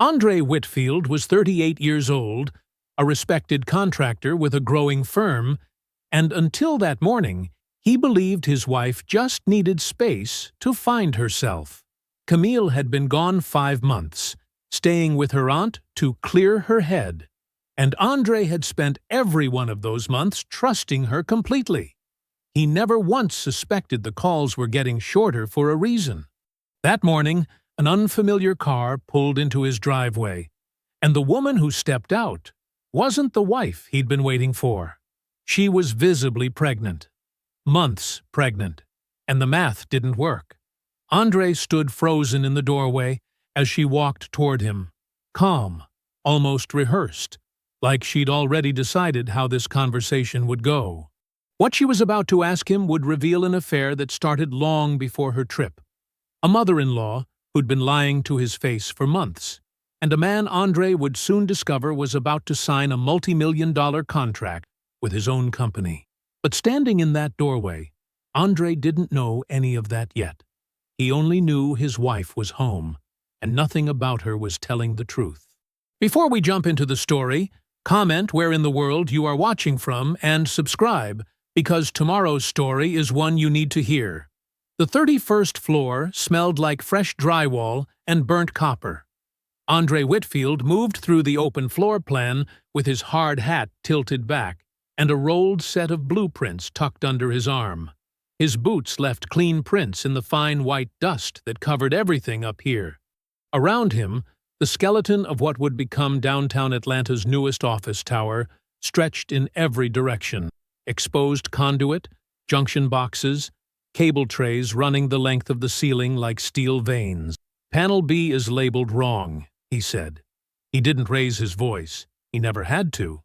Andre Whitfield was 38 years old, a respected contractor with a growing firm, and until that morning, he believed his wife just needed space to find herself. Camille had been gone 5 months, staying with her aunt to clear her head, and Andre had spent every one of those months trusting her completely. He never once suspected the calls were getting shorter for a reason. That morning, an unfamiliar car pulled into his driveway, and the woman who stepped out wasn't the wife he'd been waiting for. She was visibly pregnant. Months pregnant, and the math didn't work. Andre stood frozen in the doorway as she walked toward him, calm, almost rehearsed, like she'd already decided how this conversation would go. What she was about to ask him would reveal an affair that started long before her trip. A mother-in-law who'd been lying to his face for months, and a man Andre would soon discover was about to sign a multi-million-dollar contract with his own company. But standing in that doorway, Andre didn't know any of that yet. He only knew his wife was home, and nothing about her was telling the truth. Before we jump into the story, comment where in the world you are watching from and subscribe, because tomorrow's story is one you need to hear. The 31st floor smelled like fresh drywall and burnt copper. Andre Whitfield moved through the open floor plan with his hard hat tilted back and a rolled set of blueprints tucked under his arm. His boots left clean prints in the fine white dust that covered everything up here. Around him, the skeleton of what would become downtown Atlanta's newest office tower stretched in every direction. Exposed conduit, junction boxes, cable trays running the length of the ceiling like steel veins. "Panel B is labeled wrong," he said. He didn't raise his voice. He never had to.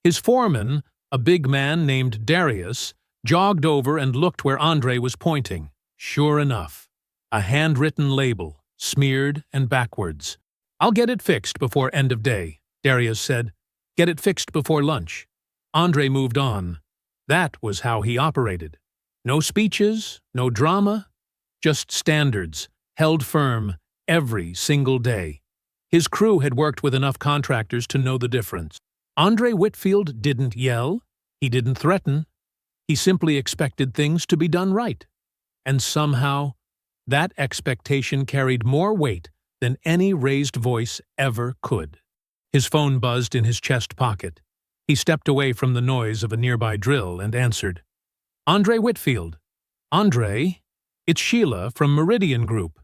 His foreman, a big man named Darius, jogged over and looked where Andre was pointing. Sure enough, a handwritten label, smeared and backwards. "I'll get it fixed before end of day," Darius said. "Get it fixed before lunch." Andre moved on. That was how he operated. No speeches, no drama, just standards, held firm every single day. His crew had worked with enough contractors to know the difference. Andre Whitfield didn't yell, he didn't threaten, he simply expected things to be done right. And somehow, that expectation carried more weight than any raised voice ever could. His phone buzzed in his chest pocket. He stepped away from the noise of a nearby drill and answered. "Andre Whitfield." "Andre, it's Sheila from Meridian Group."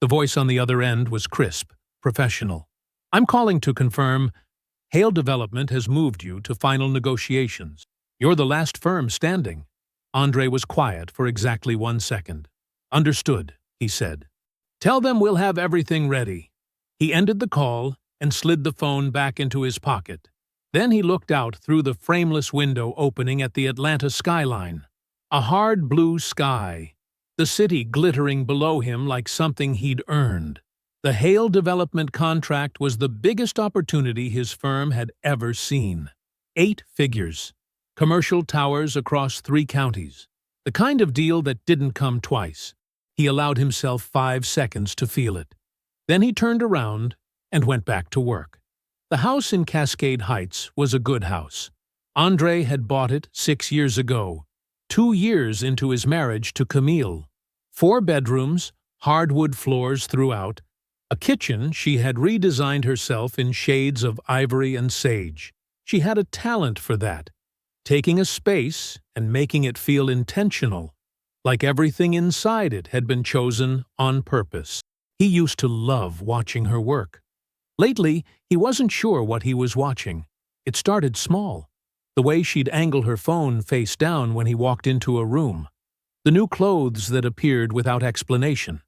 The voice on the other end was crisp, professional. "I'm calling to confirm Hale Development has moved you to final negotiations. You're the last firm standing." Andre was quiet for exactly 1 second. "Understood," he said. "Tell them we'll have everything ready." He ended the call and slid the phone back into his pocket. Then he looked out through the frameless window opening at the Atlanta skyline. A hard blue sky, the city glittering below him like something he'd earned. The Hale Development contract was the biggest opportunity his firm had ever seen. 8 figures. Commercial towers across 3 counties. The kind of deal that didn't come twice. He allowed himself 5 seconds to feel it. Then he turned around and went back to work. The house in Cascade Heights was a good house. Andre had bought it 6 years ago, 2 years into his marriage to Camille. 4 bedrooms, hardwood floors throughout, a kitchen she had redesigned herself in shades of ivory and sage. She had a talent for that, taking a space and making it feel intentional, like everything inside it had been chosen on purpose. He used to love watching her work. Lately, he wasn't sure what he was watching. It started small. The way she'd angle her phone face down when he walked into a room. The new clothes that appeared without explanation.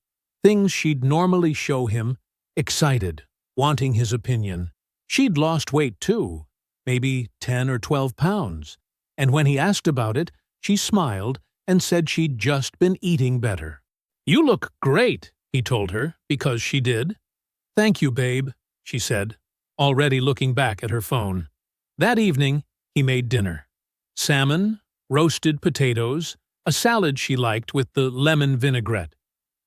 Things she'd normally show him, excited, wanting his opinion. She'd lost weight too, maybe 10 or 12 pounds. And when he asked about it, she smiled and said she'd just been eating better. "You look great," he told her, because she did. "Thank you, babe," she said, already looking back at her phone. That evening, he made dinner. Salmon, roasted potatoes, a salad she liked with the lemon vinaigrette.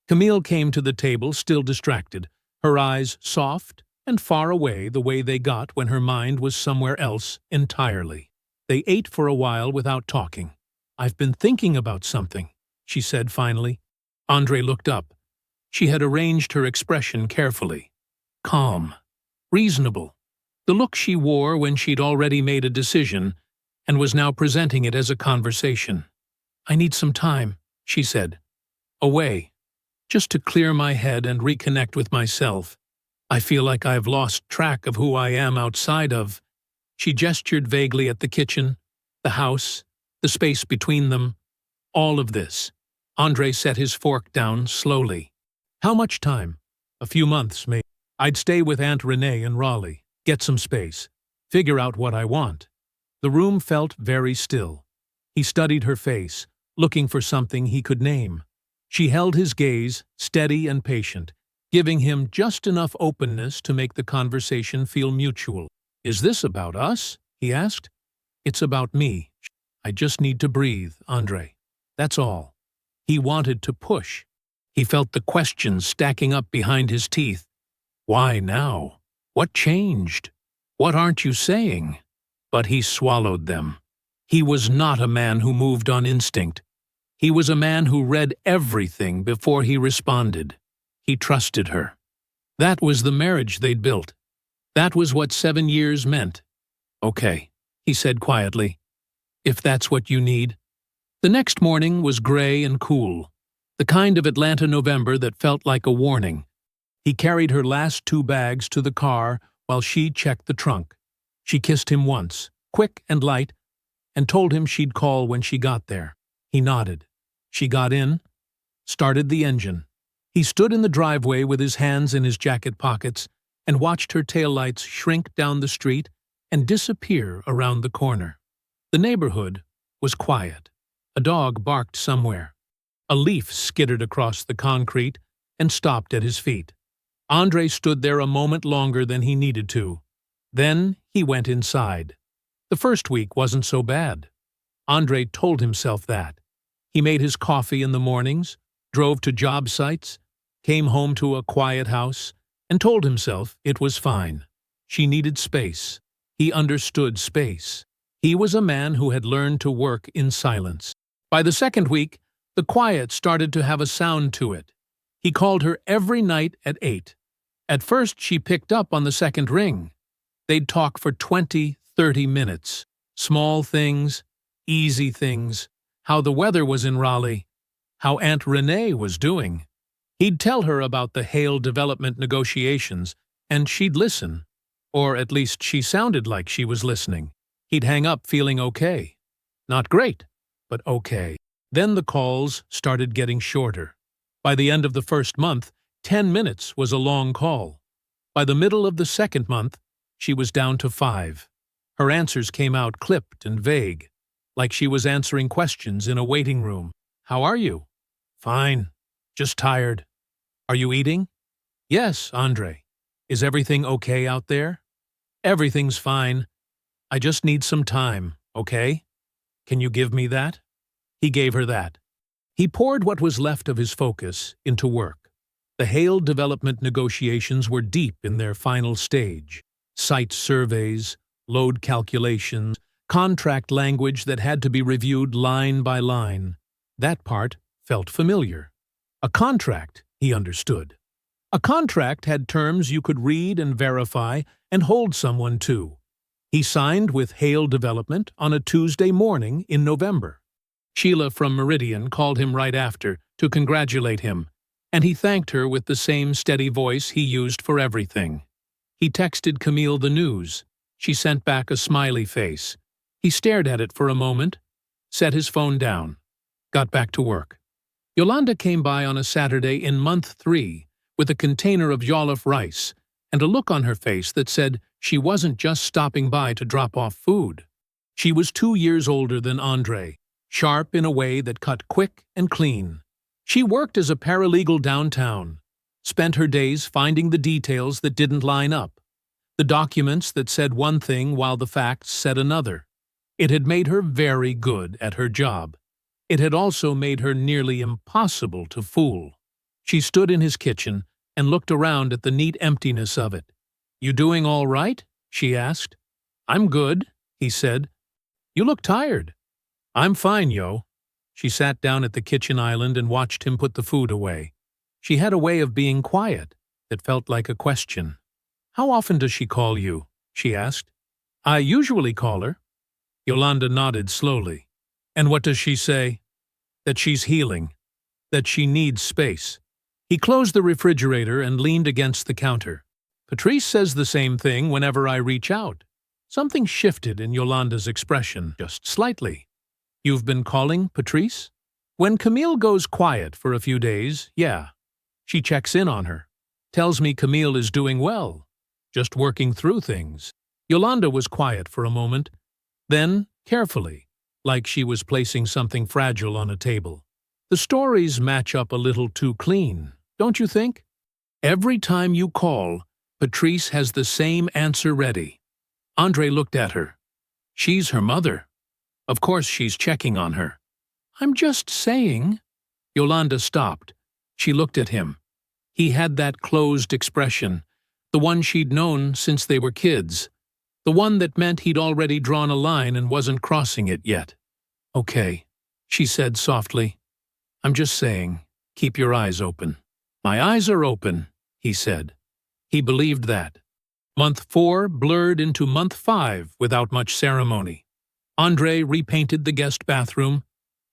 Camille came to the table still distracted, her eyes soft, and far away the way they got when her mind was somewhere else entirely. They ate for a while without talking. "I've been thinking about something," she said finally. Andre looked up. She had arranged her expression carefully. Calm. Reasonable. The look she wore when she'd already made a decision and was now presenting it as a conversation. "I need some time," she said. "Away. Just to clear my head and reconnect with myself. I feel like I've lost track of who I am outside of—" She gestured vaguely at the kitchen, the house, the space between them. All of this. Andre set his fork down slowly. "How much time?" "A few months, maybe. I'd stay with Aunt Renee in Raleigh, get some space, figure out what I want." The room felt very still. He studied her face, looking for something he could name. She held his gaze, steady and patient, giving him just enough openness to make the conversation feel mutual. "Is this about us?" he asked. "It's about me. I just need to breathe, Andre. That's all." He wanted to push. He felt the questions stacking up behind his teeth. Why now? What changed? What aren't you saying? But he swallowed them. He was not a man who moved on instinct. He was a man who read everything before he responded. He trusted her. That was the marriage they'd built. That was what 7 years meant. "Okay," he said quietly, "if that's what you need." The next morning was gray and cool, the kind of Atlanta November that felt like a warning. He carried her last 2 bags to the car while she checked the trunk. She kissed him once, quick and light, and told him she'd call when she got there. He nodded. She got in, started the engine. He stood in the driveway with his hands in his jacket pockets and watched her taillights shrink down the street and disappear around the corner. The neighborhood was quiet. A dog barked somewhere. A leaf skittered across the concrete and stopped at his feet. Andre stood there a moment longer than he needed to. Then he went inside. The first week wasn't so bad. Andre told himself that. He made his coffee in the mornings, drove to job sites, came home to a quiet house, and told himself it was fine. She needed space. He understood space. He was a man who had learned to work in silence. By the second week, the quiet started to have a sound to it. He called her every night at 8. At first, she picked up on the second ring. They'd talk for 20, 30 minutes. Small things, easy things, how the weather was in Raleigh, how Aunt Renee was doing. He'd tell her about the Hale development negotiations, and she'd listen. Or at least she sounded like she was listening. He'd hang up feeling okay. Not great, but okay. Then the calls started getting shorter. By the end of the first month, 10 minutes was a long call. By the middle of the second month, she was down to 5. Her answers came out clipped and vague, like she was answering questions in a waiting room. "How are you?" "Fine. Just tired." "Are you eating?" "Yes, Andre. Is everything okay out there?" "Everything's fine. I just need some time, okay? Can you give me that?" He gave her that. He poured what was left of his focus into work. The Hale development negotiations were deep in their final stage. Site surveys, load calculations, contract language that had to be reviewed line by line. That part felt familiar. A contract, he understood. A contract had terms you could read and verify and hold someone to. He signed with Hale Development on a Tuesday morning in November. Sheila from Meridian called him right after to congratulate him, and he thanked her with the same steady voice he used for everything. He texted Camille the news. She sent back a smiley face. He stared at it for a moment, set his phone down, got back to work. Yolanda came by on a Saturday in month 3 with a container of jollof rice and a look on her face that said she wasn't just stopping by to drop off food. She was 2 years older than Andre, sharp in a way that cut quick and clean. She worked as a paralegal downtown, spent her days finding the details that didn't line up, the documents that said one thing while the facts said another. It had made her very good at her job. It had also made her nearly impossible to fool. She stood in his kitchen and looked around at the neat emptiness of it. You doing all right? She asked. I'm good, he said. You look tired. I'm fine, yo. She sat down at the kitchen island and watched him put the food away. She had a way of being quiet that felt like a question. How often does she call you? She asked. I usually call her. Yolanda nodded slowly. And what does she say? That she's healing. That she needs space. He closed the refrigerator and leaned against the counter. Patrice says the same thing whenever I reach out. Something shifted in Yolanda's expression, just slightly. You've been calling, Patrice? When Camille goes quiet for a few days, yeah. She checks in on her. Tells me Camille is doing well. Just working through things. Yolanda was quiet for a moment. Then, carefully, like she was placing something fragile on a table. The stories match up a little too clean, don't you think? Every time you call, Patrice has the same answer ready. Andre looked at her. She's her mother. Of course she's checking on her. I'm just saying. Yolanda stopped. She looked at him. He had that closed expression, the one she'd known since they were kids, the one that meant he'd already drawn a line and wasn't crossing it yet. Okay, she said softly. I'm just saying, keep your eyes open. My eyes are open, he said. He believed that. Month 4 blurred into month 5 without much ceremony. Andre repainted the guest bathroom.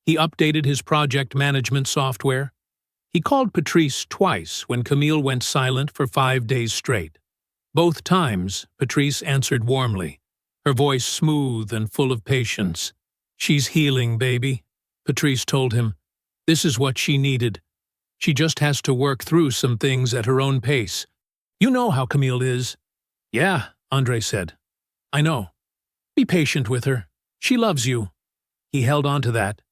He updated his project management software. He called Patrice twice when Camille went silent for 5 days straight. Both times, Patrice answered warmly, her voice smooth and full of patience. She's healing, baby, Patrice told him. This is what she needed. She just has to work through some things at her own pace. You know how Camille is. Yeah, Andre said. I know. Be patient with her. She loves you. He held on to that.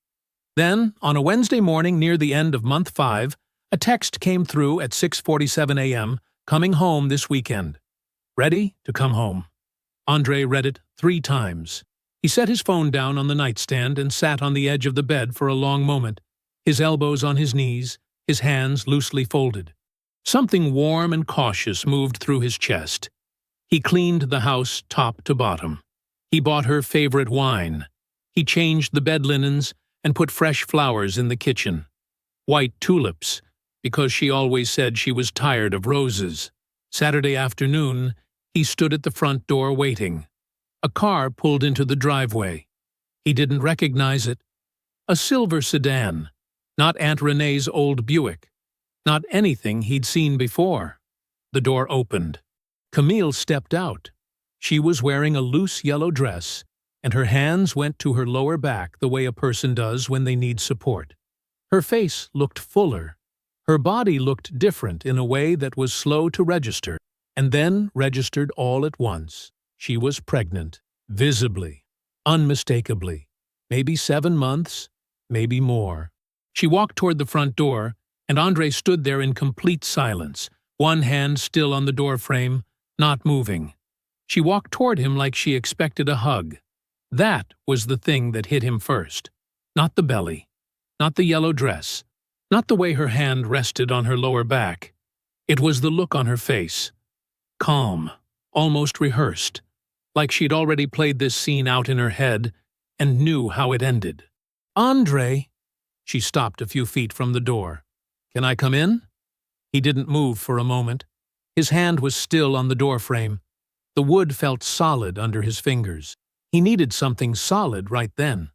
Then, on a Wednesday morning near the end of month 5, a text came through at 6:47 a.m., coming home this weekend. Ready to come home. Andre read it 3 times. He set his phone down on the nightstand and sat on the edge of the bed for a long moment, his elbows on his knees, his hands loosely folded. Something warm and cautious moved through his chest. He cleaned the house top to bottom. He bought her favorite wine. He changed the bed linens and put fresh flowers in the kitchen. White tulips, because she always said she was tired of roses. Saturday afternoon, he stood at the front door waiting. A car pulled into the driveway. He didn't recognize it. A silver sedan, not Aunt Renee's old Buick. Not anything he'd seen before. The door opened. Camille stepped out. She was wearing a loose yellow dress, and her hands went to her lower back the way a person does when they need support. Her face looked fuller. Her body looked different in a way that was slow to register, and then registered all at once. She was pregnant, visibly, unmistakably. Maybe 7 months, maybe more. She walked toward the front door, and Andre stood there in complete silence, one hand still on the doorframe, not moving. She walked toward him like she expected a hug. That was the thing that hit him first. Not the belly, not the yellow dress, not the way her hand rested on her lower back. It was the look on her face. Calm, almost rehearsed, like she'd already played this scene out in her head and knew how it ended. Andre! She stopped a few feet from the door. Can I come in? He didn't move for a moment. His hand was still on the doorframe. The wood felt solid under his fingers. He needed something solid right then.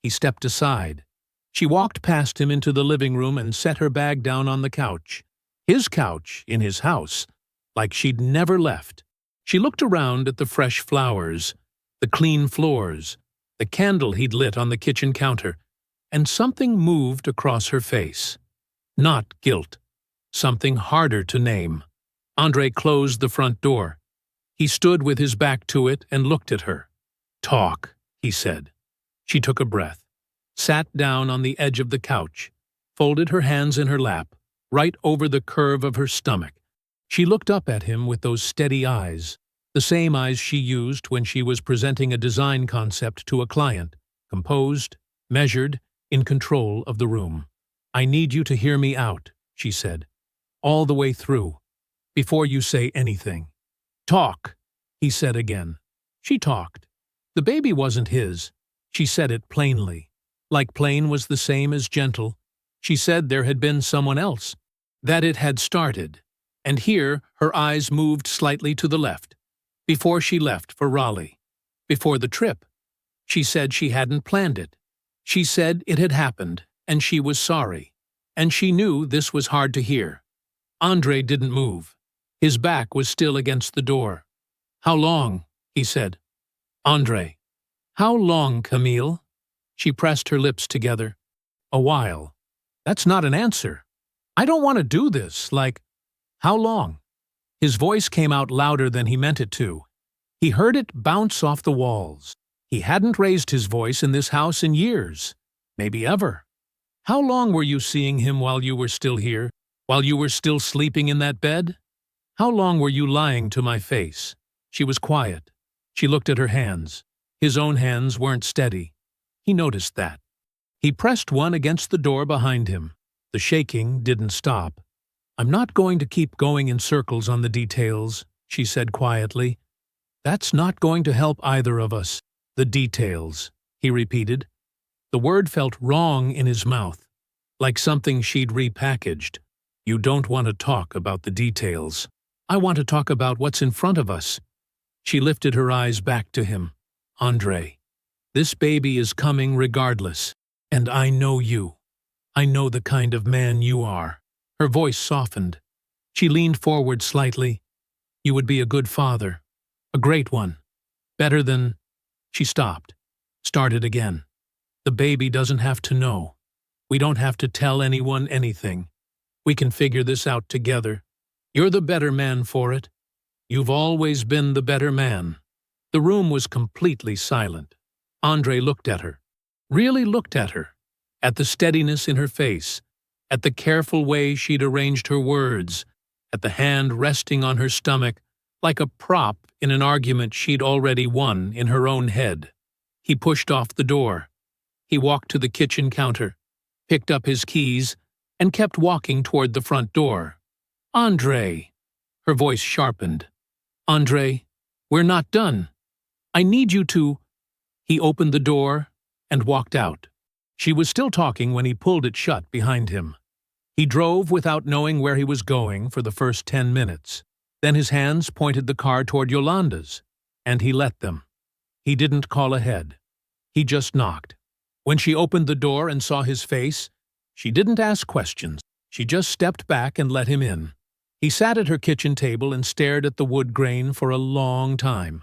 He stepped aside. She walked past him into the living room and set her bag down on the couch. His couch in his house, like she'd never left. She looked around at the fresh flowers, the clean floors, the candle he'd lit on the kitchen counter, and something moved across her face. Not guilt. Something harder to name. Andre closed the front door. He stood with his back to it and looked at her. Talk, he said. She took a breath, sat down on the edge of the couch, folded her hands in her lap, right over the curve of her stomach. She looked up at him with those steady eyes, the same eyes she used when she was presenting a design concept to a client, composed, measured, in control of the room. I need you to hear me out, she said, all the way through, before you say anything. Talk, he said again. She talked. The baby wasn't his. She said it plainly. Like plain was the same as gentle. She said there had been someone else, that it had started. And here her eyes moved slightly to the left. Before she left for Raleigh. Before the trip. She said she hadn't planned it. She said it had happened, and she was sorry. And she knew this was hard to hear. Andre didn't move. His back was still against the door. How long? He said. Andre. How long, Camille? She pressed her lips together. A while. That's not an answer. I don't want to do this, like, how long? His voice came out louder than he meant it to. He heard it bounce off the walls. He hadn't raised his voice in this house in years, maybe ever. How long were you seeing him while you were still here, while you were still sleeping in that bed? How long were you lying to my face? She was quiet. She looked at her hands. His own hands weren't steady. He noticed that. He pressed one against the door behind him. The shaking didn't stop. I'm not going to keep going in circles on the details, she said quietly. That's not going to help either of us. The details, he repeated. The word felt wrong in his mouth, like something she'd repackaged. You don't want to talk about the details. I want to talk about what's in front of us. She lifted her eyes back to him. Andre, this baby is coming regardless, and I know you. I know the kind of man you are. Her voice softened. She leaned forward slightly. You would be a good father. A great one. Better than… She stopped. Started again. The baby doesn't have to know. We don't have to tell anyone anything. We can figure this out together. You're the better man for it. You've always been the better man. The room was completely silent. Andre looked at her. Really looked at her. At the steadiness in her face. At the careful way she'd arranged her words. At the hand resting on her stomach, like a prop in an argument she'd already won in her own head. He pushed off the door. He walked to the kitchen counter, picked up his keys, and kept walking toward the front door. Andre! Her voice sharpened. Andre, we're not done. I need you to… He opened the door and walked out. She was still talking when he pulled it shut behind him. He drove without knowing where he was going for the first 10 minutes. Then his hands pointed the car toward Yolanda's, and he let them. He didn't call ahead. He just knocked. When she opened the door and saw his face, she didn't ask questions. She just stepped back and let him in. He sat at her kitchen table and stared at the wood grain for a long time.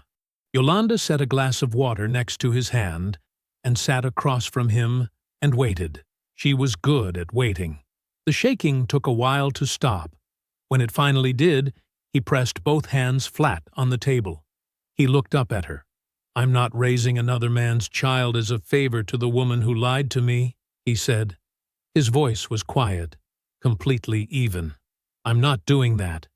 Yolanda set a glass of water next to his hand and sat across from him and waited. She was good at waiting. The shaking took a while to stop. When it finally did, he pressed both hands flat on the table. He looked up at her. I'm not raising another man's child as a favor to the woman who lied to me, he said. His voice was quiet, completely even. I'm not doing that.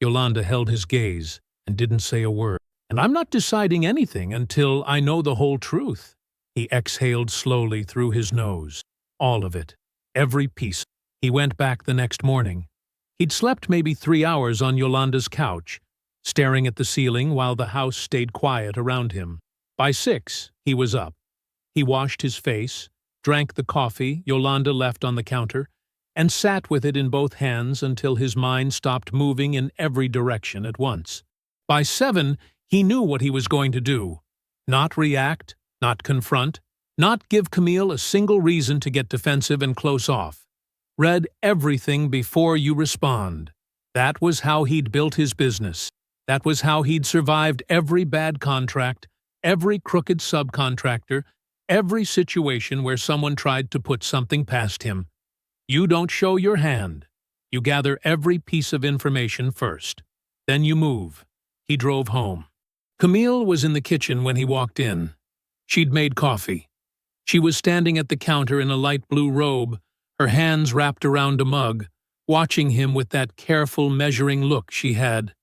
Yolanda held his gaze and didn't say a word. And I'm not deciding anything until I know the whole truth. He exhaled slowly through his nose. All of it. Every piece. He went back the next morning. He'd slept maybe 3 hours on Yolanda's couch, staring at the ceiling while the house stayed quiet around him. By 6, he was up. He washed his face, drank the coffee Yolanda left on the counter, and sat with it in both hands until his mind stopped moving in every direction at once. By 7, he knew what he was going to do. Not react, not confront, not give Camille a single reason to get defensive and close off. Read everything before you respond. That was how he'd built his business. That was how he'd survived every bad contract, every crooked subcontractor, every situation where someone tried to put something past him. You don't show your hand. You gather every piece of information first. Then you move. He drove home. Camille was in the kitchen when he walked in. She'd made coffee. She was standing at the counter in a light blue robe, her hands wrapped around a mug, watching him with that careful, measuring look she had.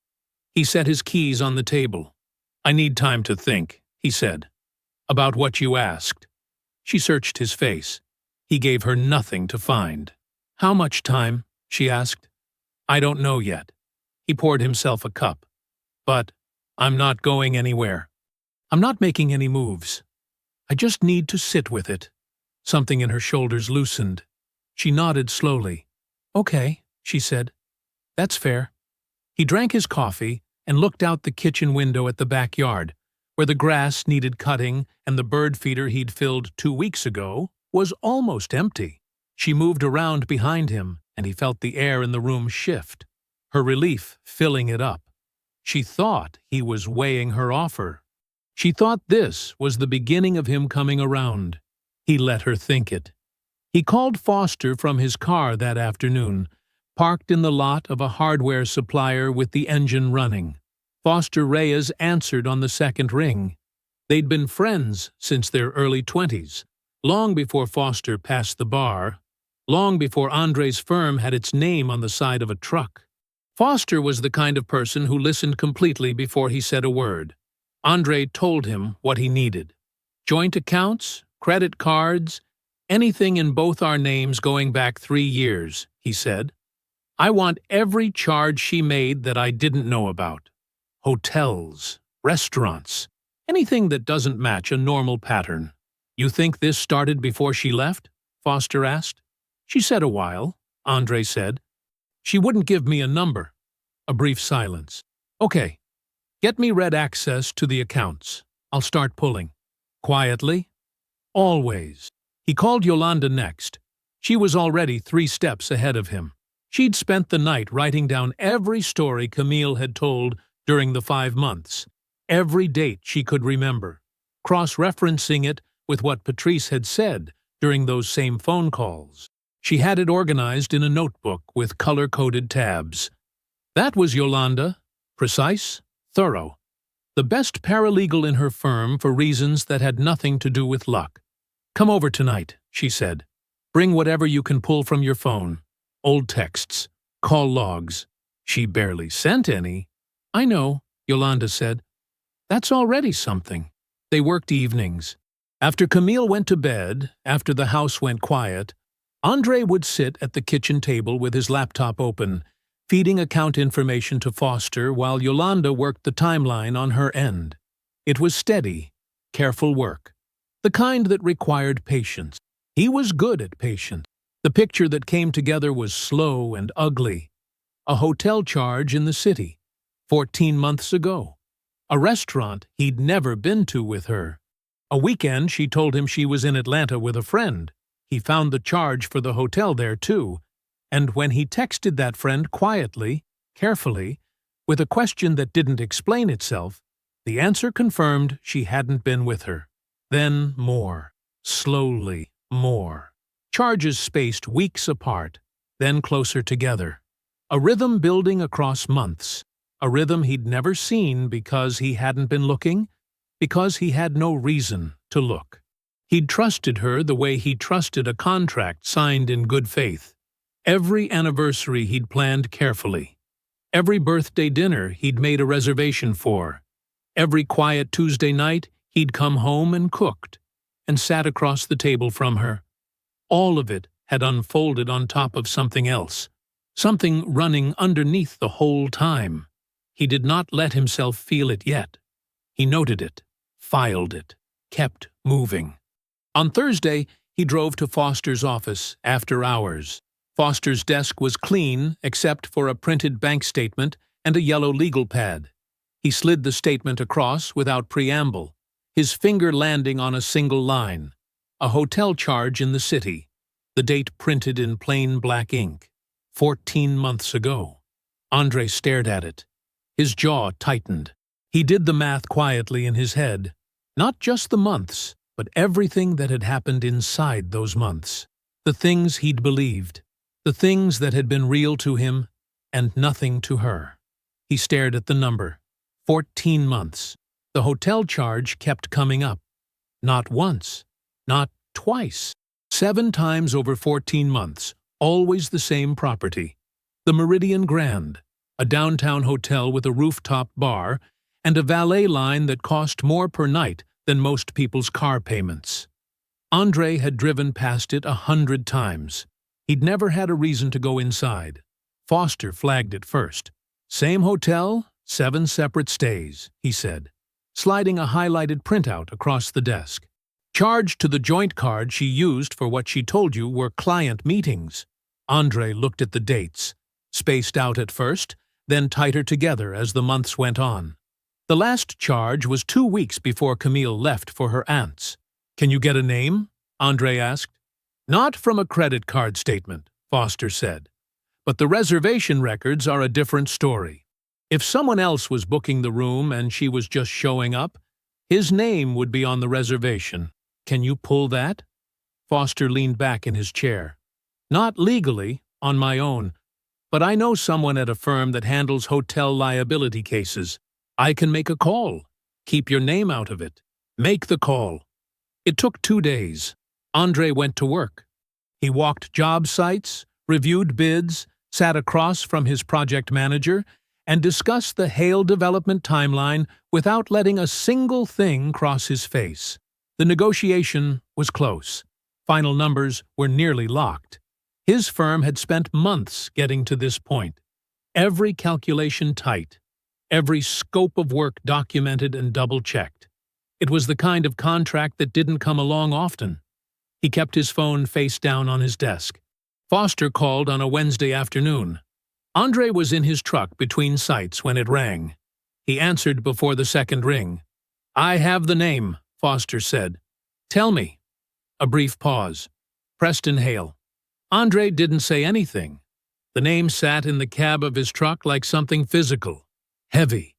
He set his keys on the table. I need time to think, he said. About what you asked. She searched his face. He gave her nothing to find. How much time? She asked. I don't know yet. He poured himself a cup. But I'm not going anywhere. I'm not making any moves. I just need to sit with it. Something in her shoulders loosened. She nodded slowly. Okay, she said. That's fair. He drank his coffee and looked out the kitchen window at the backyard, where the grass needed cutting and the bird feeder he'd filled 2 weeks ago was almost empty. She moved around behind him, and he felt the air in the room shift, her relief filling it up. She thought he was weighing her offer. She thought this was the beginning of him coming around. He let her think it. He called Foster from his car that afternoon, parked in the lot of a hardware supplier with the engine running. Foster Reyes answered on the second ring. They'd been friends since their early 20s, long before Foster passed the bar, long before Andre's firm had its name on the side of a truck. Foster was the kind of person who listened completely before he said a word. Andre told him what he needed. Joint accounts, credit cards, anything in both our names going back 3 years, he said. I want every charge she made that I didn't know about. Hotels, restaurants, anything that doesn't match a normal pattern. You think this started before she left? Foster asked. She said a while, Andre said. She wouldn't give me a number. A brief silence. Okay, get me red access to the accounts. I'll start pulling. Quietly. Always. He called Yolanda next. She was already 3 steps ahead of him. She'd spent the night writing down every story Camille had told during the 5 months, every date she could remember, cross-referencing it with what Patrice had said during those same phone calls. She had it organized in a notebook with color-coded tabs. That was Yolanda, precise, thorough, the best paralegal in her firm for reasons that had nothing to do with luck. Come over tonight, she said. Bring whatever you can pull from your phone. Old texts, call logs. She barely sent any. I know, Yolanda said. That's already something. They worked evenings. After Camille went to bed, after the house went quiet, Andre would sit at the kitchen table with his laptop open, feeding account information to Foster while Yolanda worked the timeline on her end. It was steady, careful work, the kind that required patience. He was good at patience. The picture that came together was slow and ugly. A hotel charge in the city, 14 months ago. A restaurant he'd never been to with her. A weekend she told him she was in Atlanta with a friend. He found the charge for the hotel there too, and when he texted that friend quietly, carefully, with a question that didn't explain itself, the answer confirmed she hadn't been with her. Then more, slowly more. Charges spaced weeks apart, then closer together. A rhythm building across months. A rhythm he'd never seen because he hadn't been looking, because he had no reason to look. He'd trusted her the way he trusted a contract signed in good faith. Every anniversary he'd planned carefully. Every birthday dinner he'd made a reservation for. Every quiet Tuesday night he'd come home and cooked, and sat across the table from her. All of it had unfolded on top of something else, something running underneath the whole time. He did not let himself feel it yet. He noted it, filed it, kept moving. On Thursday, he drove to Foster's office after hours. Foster's desk was clean except for a printed bank statement and a yellow legal pad. He slid the statement across without preamble, his finger landing on a single line. A hotel charge in the city, the date printed in plain black ink. 14 months ago. Andre stared at it. His jaw tightened. He did the math quietly in his head. Not just the months, but everything that had happened inside those months. The things he'd believed. The things that had been real to him, and nothing to her. He stared at the number. 14 months. The hotel charge kept coming up. Not once. Not twice. 7 times over 14 months. Always the same property. The Meridian Grand, a downtown hotel with a rooftop bar and a valet line that cost more per night than most people's car payments. Andre had driven past it 100 times. He'd never had a reason to go inside. Foster flagged it first. Same hotel, 7 separate stays, he said, sliding a highlighted printout across the desk. Charged to the joint card she used for what she told you were client meetings. Andre looked at the dates, spaced out at first, then tighter together as the months went on. The last charge was 2 weeks before Camille left for her aunt's. "Can you get a name?" Andre asked. "Not from a credit card statement," Foster said. "But the reservation records are a different story. If someone else was booking the room and she was just showing up, his name would be on the reservation. Can you pull that?" Foster leaned back in his chair. "Not legally, on my own, but I know someone at a firm that handles hotel liability cases. I can make a call. Keep your name out of it. Make the call." It took 2 days. Andre went to work. He walked job sites, reviewed bids, sat across from his project manager, and discussed the Hale development timeline without letting a single thing cross his face. The negotiation was close. Final numbers were nearly locked. His firm had spent months getting to this point. Every calculation tight. Every scope of work documented and double-checked. It was the kind of contract that didn't come along often. He kept his phone face down on his desk. Foster called on a Wednesday afternoon. Andre was in his truck between sites when it rang. He answered before the second ring. "I have the name," Foster said. "Tell me." A brief pause. "Preston Hale." Andre didn't say anything. The name sat in the cab of his truck like something physical. Heavy.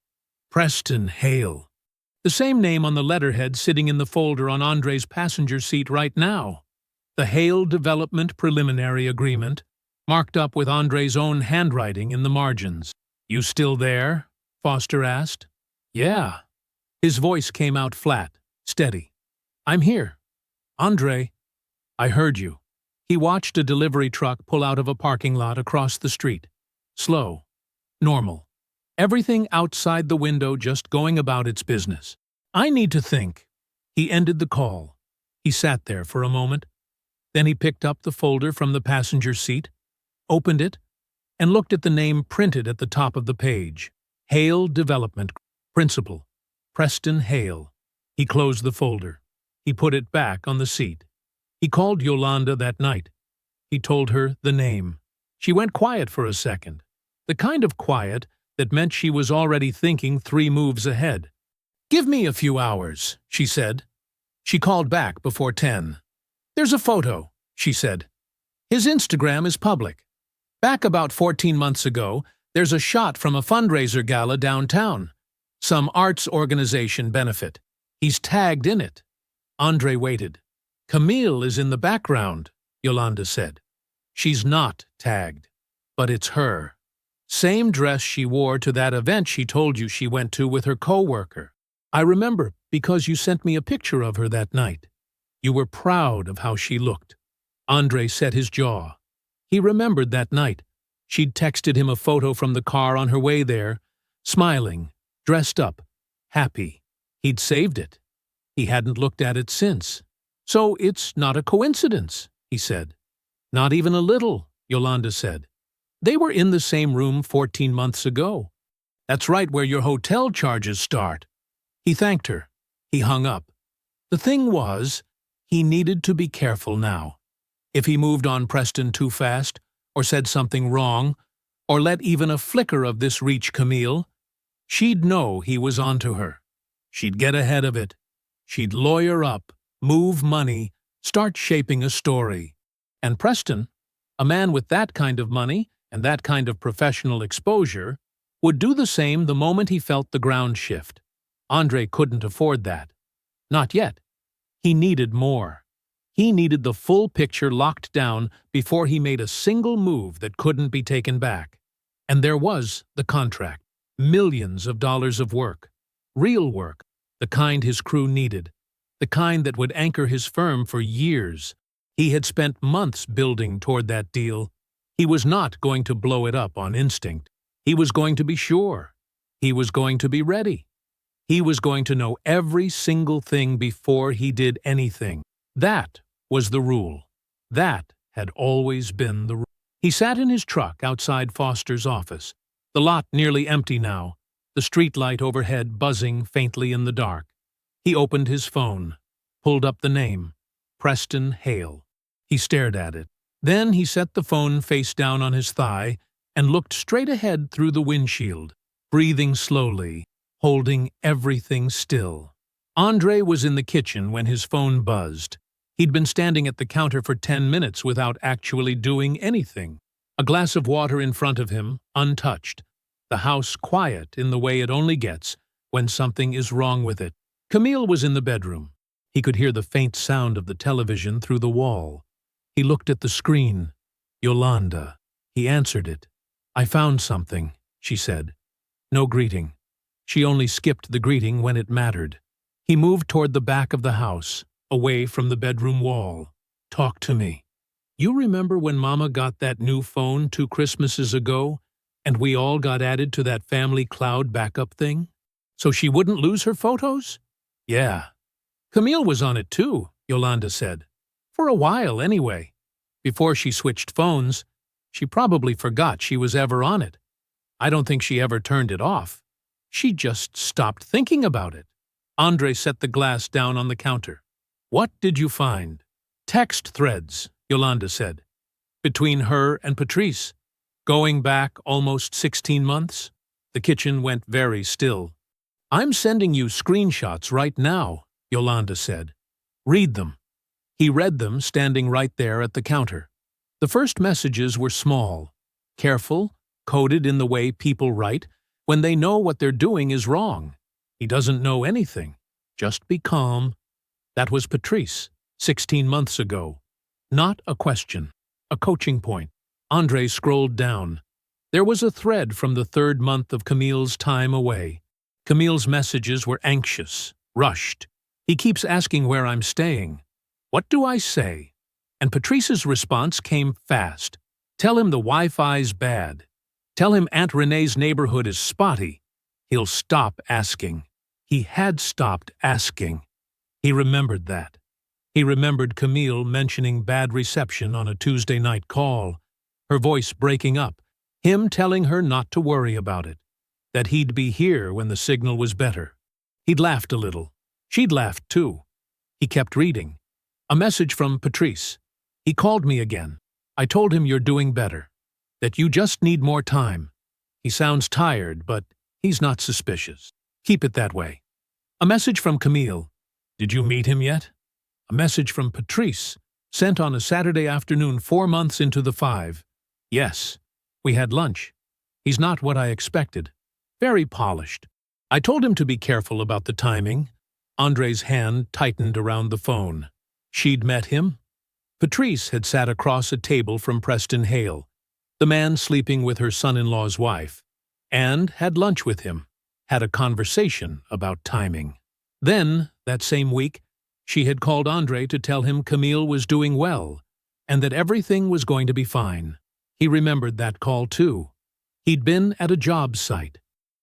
Preston Hale. The same name on the letterhead sitting in the folder on Andre's passenger seat right now. The Hale Development Preliminary Agreement, marked up with Andre's own handwriting in the margins. "You still there?" Foster asked. "Yeah." His voice came out flat, steady. "I'm here. Andre." "I heard you." He watched a delivery truck pull out of a parking lot across the street. Slow. Normal. Everything outside the window just going about its business. "I need to think." He ended the call. He sat there for a moment. Then he picked up the folder from the passenger seat, opened it, and looked at the name printed at the top of the page. Hale Development. Principal. Preston Hale. He closed the folder. He put it back on the seat. He called Yolanda that night. He told her the name. She went quiet for a second. The kind of quiet that meant she was already thinking 3 moves ahead. "Give me a few hours," she said. She called back before 10. "There's a photo," she said. "His Instagram is public. Back about 14 months ago, there's a shot from a fundraiser gala downtown. Some arts organization benefit. He's tagged in it." Andre waited. "Camille is in the background," Yolanda said. "She's not tagged, but it's her. Same dress she wore to that event she told you she went to with her co-worker. I remember because you sent me a picture of her that night. You were proud of how she looked." Andre set his jaw. He remembered that night. She'd texted him a photo from the car on her way there, smiling, dressed up, happy. He'd saved it. He hadn't looked at it since. "So it's not a coincidence," he said. "Not even a little," Yolanda said. "They were in the same room 14 months ago. That's right where your hotel charges start." He thanked her. He hung up. The thing was, he needed to be careful now. If he moved on Preston too fast, or said something wrong, or let even a flicker of this reach Camille, she'd know he was onto her. She'd get ahead of it. She'd lawyer up, move money, start shaping a story. And Preston, a man with that kind of money and that kind of professional exposure, would do the same the moment he felt the ground shift. Andre couldn't afford that. Not yet. He needed more. He needed the full picture locked down before he made a single move that couldn't be taken back. And there was the contract. Millions of dollars of work. Real work. The kind his crew needed. The kind that would anchor his firm for years. He had spent months building toward that deal. He was not going to blow it up on instinct. He was going to be sure. He was going to be ready. He was going to know every single thing before he did anything. That was the rule. That had always been the rule. He sat in his truck outside Foster's office, the lot nearly empty now, the streetlight overhead buzzing faintly in the dark. He opened his phone, pulled up the name, Preston Hale. He stared at it. Then he set the phone face down on his thigh and looked straight ahead through the windshield, breathing slowly, holding everything still. Andre was in the kitchen when his phone buzzed. He'd been standing at the counter for 10 minutes without actually doing anything. A glass of water in front of him, untouched. The house quiet in the way it only gets when something is wrong with it. Camille was in the bedroom. He could hear the faint sound of the television through the wall. He looked at the screen. Yolanda. He answered it. "I found something," she said. No greeting. She only skipped the greeting when it mattered. He moved toward the back of the house, away from the bedroom wall. "Talk to me. You remember when Mama got that new phone 2 Christmases ago, and we all got added to that family cloud backup thing? So she wouldn't lose her photos?" "Yeah." "Camille was on it too," Yolanda said. "For a while, anyway. Before she switched phones, she probably forgot she was ever on it. I don't think she ever turned it off. She just stopped thinking about it." Andre set the glass down on the counter. "What did you find?" "Text threads," Yolanda said. "Between her and Patrice. Going back almost 16 months. The kitchen went very still. "I'm sending you screenshots right now," Yolanda said. "Read them." He read them, standing right there at the counter. The first messages were small, careful, coded in the way people write when they know what they're doing is wrong. "He doesn't know anything. Just be calm." That was Patrice, 16 months ago. Not a question. A coaching point. Andre scrolled down. There was a thread from the 3rd month of Camille's time away. Camille's messages were anxious, rushed. "He keeps asking where I'm staying. What do I say?" And Patrice's response came fast. "Tell him the Wi-Fi's bad. Tell him Aunt Renee's neighborhood is spotty. He'll stop asking." He had stopped asking. He remembered that. He remembered Camille mentioning bad reception on a Tuesday night call, her voice breaking up, him telling her not to worry about it, that he'd be here when the signal was better. He'd laughed a little. She'd laughed too. He kept reading. A message from Patrice. "He called me again. I told him you're doing better, that you just need more time. He sounds tired, but he's not suspicious. Keep it that way." A message from Camille. "Did you meet him yet?" A message from Patrice, sent on a Saturday afternoon 4 months into the 5. "Yes. We had lunch. He's not what I expected. Very polished. I told him to be careful about the timing." Andre's hand tightened around the phone. She'd met him. Patrice had sat across a table from Preston Hale, the man sleeping with her son-in-law's wife, and had lunch with him, had a conversation about timing. Then, that same week, she had called Andre to tell him Camille was doing well, and that everything was going to be fine. He remembered that call too. He'd been at a job site.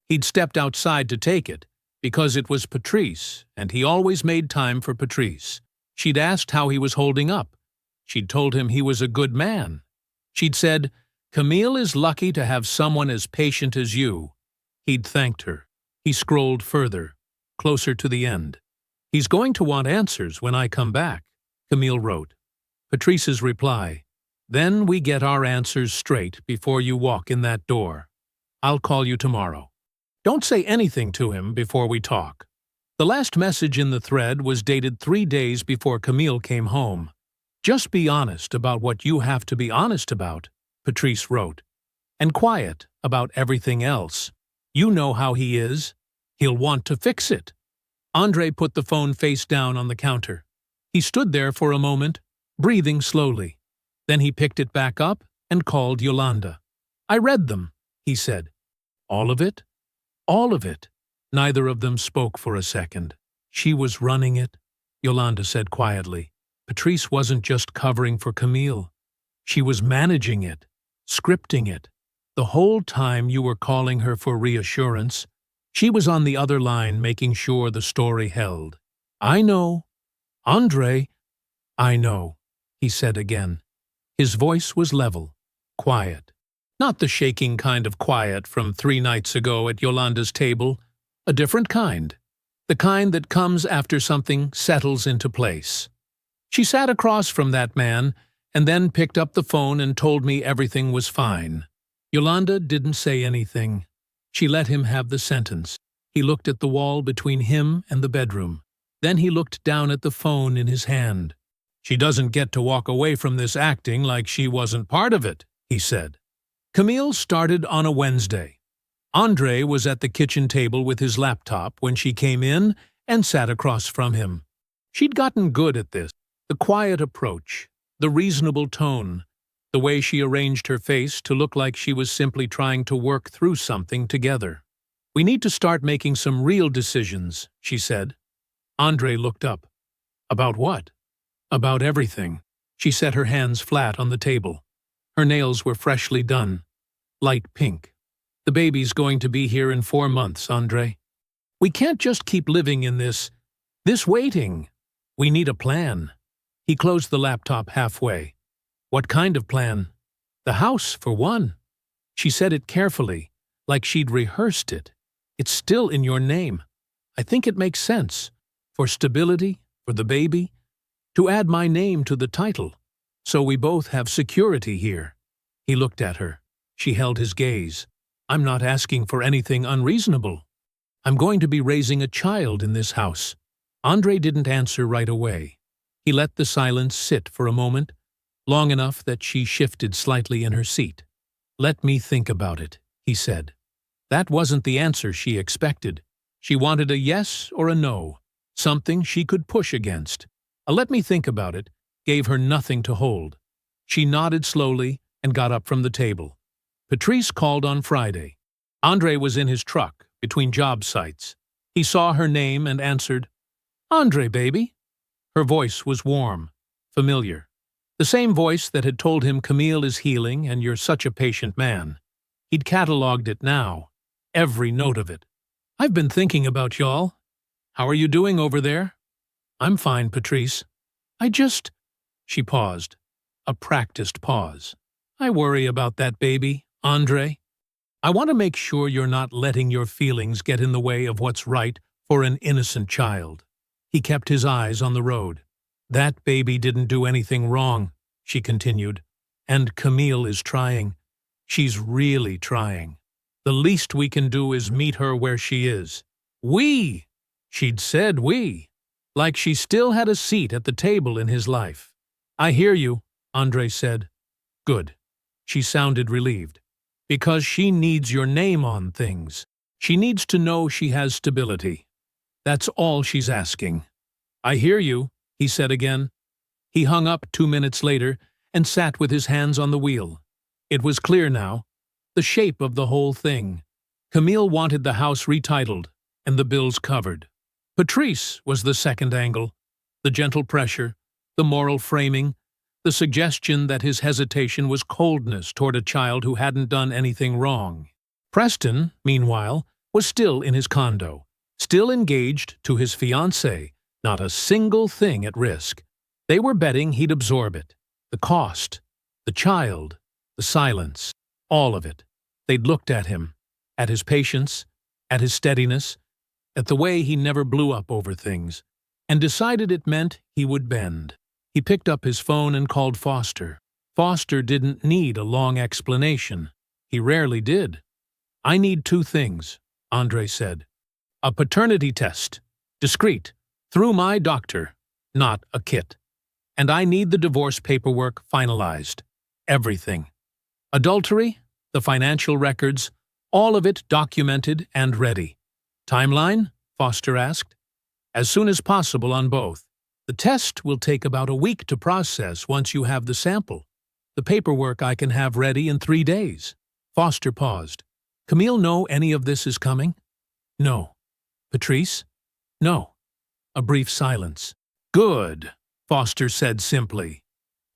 He'd stepped outside to take it, because it was Patrice, and he always made time for Patrice. She'd asked how he was holding up. She'd told him he was a good man. She'd said, "Camille is lucky to have someone as patient as you." He'd thanked her. He scrolled further, closer to the end. "He's going to want answers when I come back," Camille wrote. Patrice's reply, "Then we get our answers straight before you walk in that door. I'll call you tomorrow. Don't say anything to him before we talk." The last message in the thread was dated 3 days before Camille came home. "Just be honest about what you have to be honest about," Patrice wrote, "and quiet about everything else. You know how he is. He'll want to fix it." Andre put the phone face down on the counter. He stood there for a moment, breathing slowly. Then he picked it back up and called Yolanda. "I read them," he said. "All of it?" "All of it." Neither of them spoke for a second. "She was running it," Yolanda said quietly. "Patrice wasn't just covering for Camille. She was managing it, scripting it. The whole time you were calling her for reassurance, she was on the other line making sure the story held." "I know. Andre." "I know," he said again. His voice was level, quiet. Not the shaking kind of quiet from 3 nights ago at Yolanda's table, a different kind. The kind that comes after something settles into place. She sat across from that man and then picked up the phone and told me everything was fine. Yolanda didn't say anything. She let him have the sentence. He looked at the wall between him and the bedroom. Then he looked down at the phone in his hand. "She doesn't get to walk away from this acting like she wasn't part of it," he said. Camille started on a Wednesday. Andre was at the kitchen table with his laptop when she came in and sat across from him. She'd gotten good at this. The quiet approach, the reasonable tone, the way she arranged her face to look like she was simply trying to work through something together. "We need to start making some real decisions," she said. Andre looked up. "About what?" "About everything." She set her hands flat on the table. Her nails were freshly done, light pink. "The baby's going to be here in 4 months, Andre. We can't just keep living in this waiting. We need a plan." He closed the laptop halfway. "What kind of plan?" "The house, for one." She said it carefully, like she'd rehearsed it. "It's still in your name. I think it makes sense. For stability, for the baby. To add my name to the title. So we both have security here." He looked at her. She held his gaze. "I'm not asking for anything unreasonable. I'm going to be raising a child in this house." Andre didn't answer right away. He let the silence sit for a moment, long enough that she shifted slightly in her seat. "Let me think about it," he said. That wasn't the answer she expected. She wanted a yes or a no, something she could push against. A "let me think about it" gave her nothing to hold. She nodded slowly and got up from the table. Patrice called on Friday. Andre was in his truck, between job sites. He saw her name and answered, "Andre, baby." Her voice was warm, familiar. The same voice that had told him Camille is healing and you're such a patient man. He'd catalogued it now, every note of it. "I've been thinking about y'all. How are you doing over there?" "I'm fine, Patrice. She paused. A practiced pause. "I worry about that baby, Andre. I want to make sure you're not letting your feelings get in the way of what's right for an innocent child." He kept his eyes on the road. "That baby didn't do anything wrong," she continued. "And Camille is trying. She's really trying. The least we can do is meet her where she is." "We!" She'd said "we," like she still had a seat at the table in his life. "I hear you," Andre said. "Good." She sounded relieved. "Because she needs your name on things. She needs to know she has stability. That's all she's asking." "I hear you," he said again. He hung up 2 minutes later and sat with his hands on the wheel. It was clear now, the shape of the whole thing. Camille wanted the house retitled and the bills covered. Patrice was the second angle, the gentle pressure, the moral framing, the suggestion that his hesitation was coldness toward a child who hadn't done anything wrong. Preston, meanwhile, was still in his condo, still engaged to his fiancée, not a single thing at risk. They were betting he'd absorb it. The cost, the child, the silence, all of it. They'd looked at him, at his patience, at his steadiness, at the way he never blew up over things, and decided it meant he would bend. He picked up his phone and called Foster. Foster didn't need a long explanation. He rarely did. "I need 2 things," Andre said. "A paternity test, discreet, through my doctor, not a kit. And I need the divorce paperwork finalized. Everything. Adultery, the financial records, all of it documented and ready." "Timeline?" Foster asked. "As soon as possible on both. The test will take about a week to process once you have the sample. The paperwork I can have ready in 3 days." Foster paused. "Camille know any of this is coming?" "No." "Patrice?" "No." A brief silence. "Good," Foster said simply.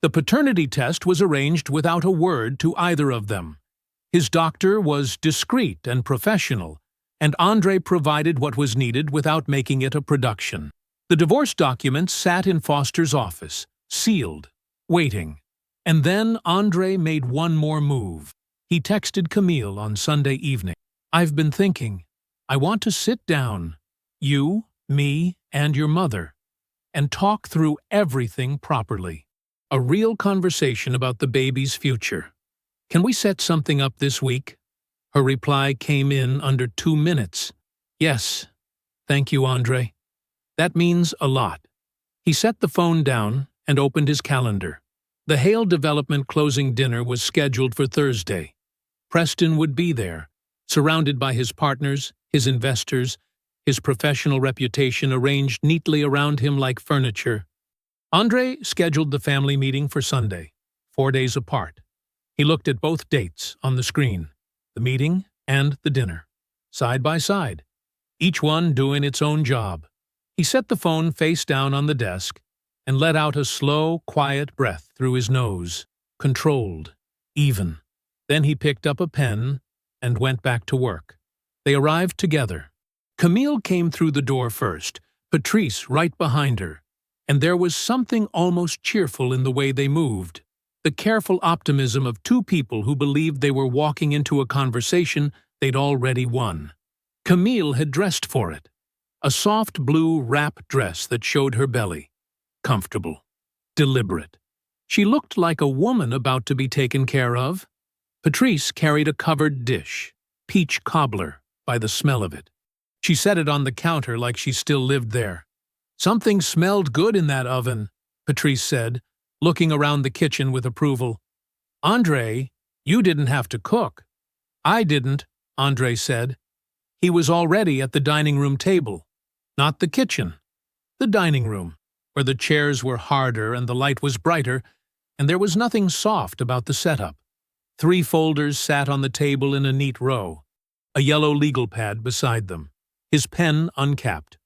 The paternity test was arranged without a word to either of them. His doctor was discreet and professional, and Andre provided what was needed without making it a production. The divorce documents sat in Foster's office, sealed, waiting. And then Andre made one more move. He texted Camille on Sunday evening. "I've been thinking. I want to sit down, you, me, and your mother, and talk through everything properly. A real conversation about the baby's future. Can we set something up this week?" Her reply came in under 2 minutes. "Yes. Thank you, Andre. That means a lot." He set the phone down and opened his calendar. The Hale Development closing dinner was scheduled for Thursday. Preston would be there, surrounded by his partners, his investors, his professional reputation arranged neatly around him like furniture. Andre scheduled the family meeting for Sunday, 4 days apart. He looked at both dates on the screen, the meeting and the dinner, side by side, each one doing its own job. He set the phone face down on the desk and let out a slow, quiet breath through his nose, controlled, even. Then he picked up a pen and went back to work. They arrived together. Camille came through the door first, Patrice right behind her, and there was something almost cheerful in the way they moved, the careful optimism of two people who believed they were walking into a conversation they'd already won. Camille had dressed for it, a soft blue wrap dress that showed her belly. Comfortable, deliberate. She looked like a woman about to be taken care of. Patrice carried a covered dish, peach cobbler, by the smell of it. She set it on the counter like she still lived there. "Something smelled good in that oven," Patrice said, looking around the kitchen with approval. "Andre, you didn't have to cook." "I didn't," Andre said. He was already at the dining room table. Not the kitchen. The dining room, where the chairs were harder and the light was brighter, and there was nothing soft about the setup. 3 folders sat on the table in a neat row, a yellow legal pad beside them, his pen uncapped.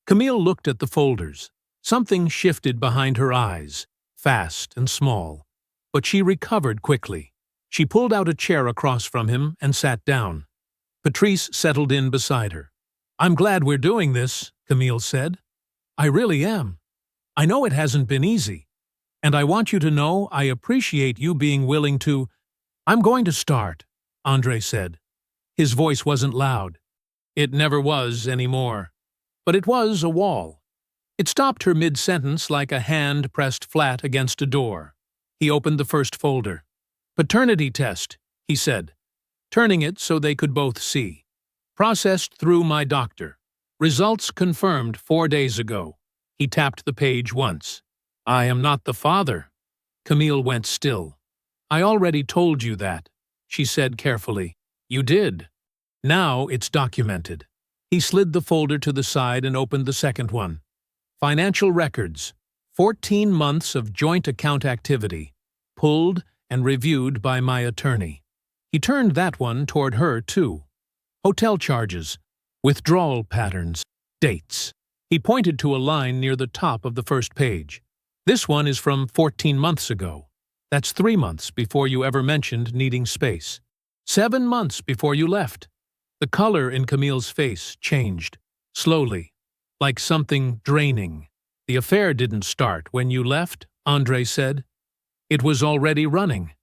Camille looked at the folders. Something shifted behind her eyes, fast and small, but she recovered quickly. She pulled out a chair across from him and sat down. Patrice settled in beside her. "I'm glad we're doing this," Camille said. "I really am. I know it hasn't been easy, and I want you to know I appreciate you being willing to—" "I'm going to start," Andre said. His voice wasn't loud. It never was anymore. But it was a wall. It stopped her mid-sentence like a hand pressed flat against a door. He opened the first folder. "Paternity test," he said, turning it so they could both see. "Processed through my doctor. Results confirmed 4 days ago." He tapped the page once. "I am not the father." Camille went still. "I already told you that," she said carefully. "You did. Now it's documented." He slid the folder to the side and opened the second one. "Financial records. 14 months of joint account activity. Pulled and reviewed by my attorney." He turned that one toward her, too. "Hotel charges. Withdrawal patterns. Dates." He pointed to a line near the top of the first page. "This one is from 14 months ago. That's 3 months before you ever mentioned needing space. 7 months before you left." The color in Camille's face changed, slowly, like something draining. "The affair didn't start when you left," Andre said. "It was already running.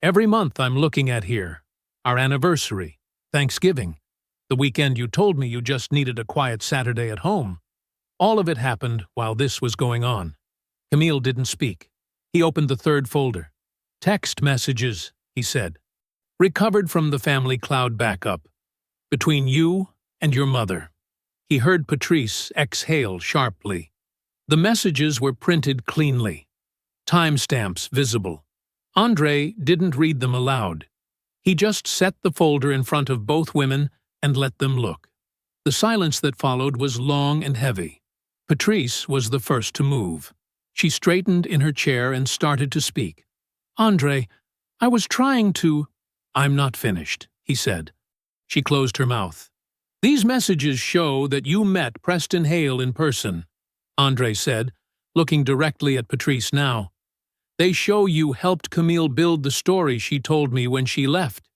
Every month I'm looking at here. Our anniversary, Thanksgiving, the weekend you told me you just needed a quiet Saturday at home. All of it happened while this was going on." Camille didn't speak. He opened the third folder. "Text messages," he said. "Recovered from the family cloud backup. Between you and your mother." He heard Patrice exhale sharply. The messages were printed cleanly, timestamps visible. Andre didn't read them aloud. He just set the folder in front of both women and let them look. The silence that followed was long and heavy. Patrice was the first to move. She straightened in her chair and started to speak. "Andre, I was trying to—" "I'm not finished," he said. She closed her mouth. "These messages show that you met Preston Hale in person," Andre said, looking directly at Patrice now. "They show you helped Camille build the story she told me when she left.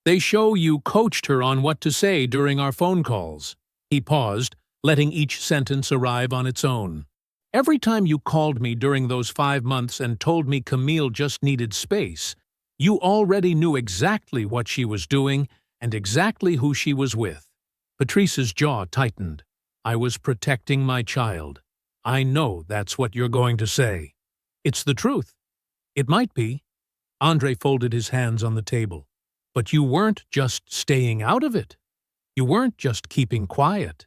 They show you coached her on what to say during our phone calls." He paused, letting each sentence arrive on its own. "Every time you called me during those 5 months and told me Camille just needed space, You already knew exactly what she was doing and exactly who she was with. Patrice's jaw tightened. I was protecting my child. I know that's what you're going to say. It's the truth. It might be. Andre folded his hands on the table. But you weren't just staying out of it. You weren't just keeping quiet.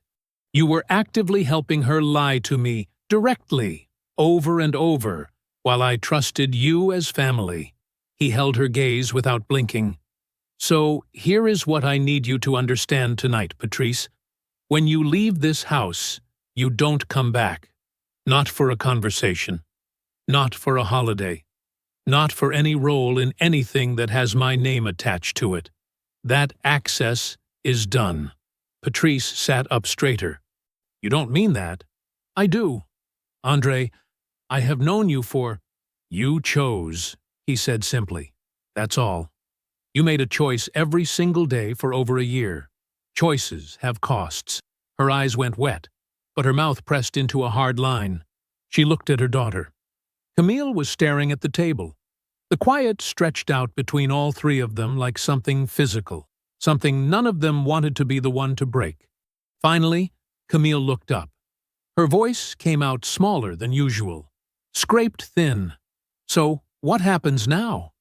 You were actively helping her lie to me, directly, over and over, while I trusted you as family. He held her gaze without blinking. So, here is what I need you to understand tonight, Patrice. When you leave this house, you don't come back. Not for a conversation. Not for a holiday. Not for any role in anything that has my name attached to it. That access is done. Patrice sat up straighter. You don't mean that? I do. Andre, I have known you for… You chose, he said simply. That's all. You made a choice every single day for over a year. Choices have costs. Her eyes went wet, but her mouth pressed into a hard line. She looked at her daughter. Camille was staring at the table. The quiet stretched out between all three of them like something physical, something none of them wanted to be the one to break. Finally, Camille looked up. Her voice came out smaller than usual, scraped thin. So, what happens now?